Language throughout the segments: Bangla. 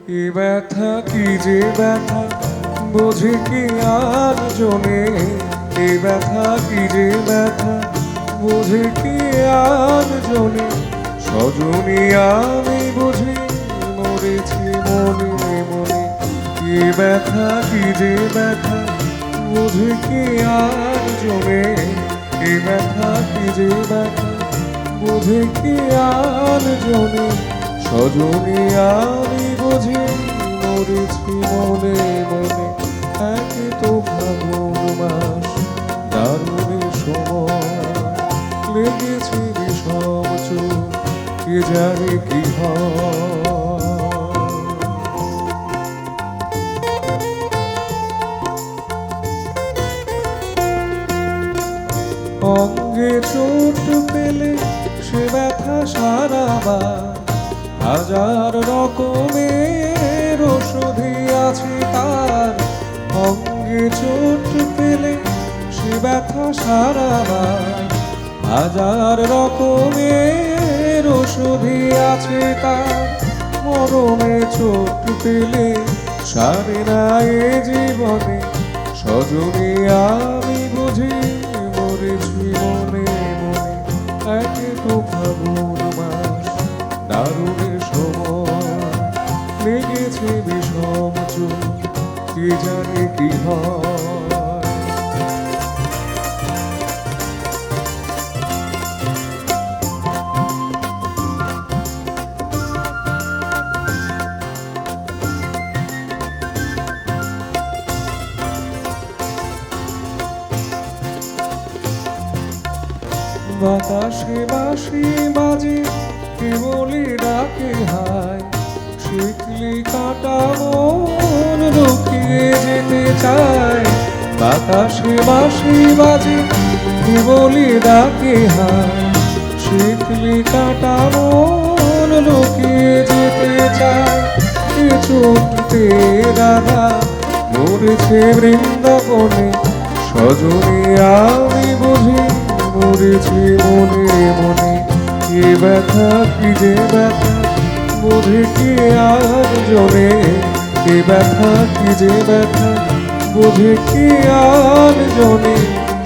এ ব্যথা কি যে ব্যথা বোঝে কি আর জনে, এ ব্যথা কি যে ব্যথা বোঝে কি আর জনে। সজনী আমি বুঝি মরেছি মনে মনে, এ ব্যথা কি যে ব্যথা বোঝে কি আর জনে, এ ব্যথা কি যে ব্যথা বোঝে কি আর জনে। সজনী আমি বুঝি মরেছি মনে মনে, এক তো ফাগুন মাস দারুণ সময়, লেগেছে বিষম চোখ কে জানে কি হয়। অঙ্গে চোট পেলে সে ব্যথা সারাবার, হাজার রকমের ওষুধই আছে তার। অঙ্গে চোট পেলে সে ব্যথা সারাবার, হাজার রকমের ওষুধই আছে তার। মরমে চোট পেলে সারে না এ জীবনে, সজনী আমি বুঝি মরেছি মনে মনে, এক তো ফাগুন মাস দারুণ সময়, লেগেছে বিষম চোখ কে জানে কি হয়। বাতাসে বাঁশি বাজে কেবলই ডাকে হায়, শিকলি কাটা মন লুকিয়ে যেতে চায়। বাতাসে বাঁশি বাজে কেবলই ডাকে হায়, শিকলি কাটা মন লুকিয়ে যেতে চায়। এ চোখতে রাধা মরেছে বৃন্দাবনে, সজনী আমি বুঝি মরেছি মনে মনে। এ ব্যথা কি যে ব্যথা বোঝে কি আর জনে, এ ব্যথা কি যে ব্যথা বোঝে কি আর জনে।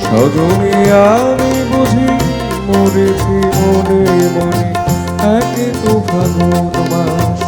সজনী আমি বুঝি মরেছি মনে মনে, এক তো ফাগুন মাস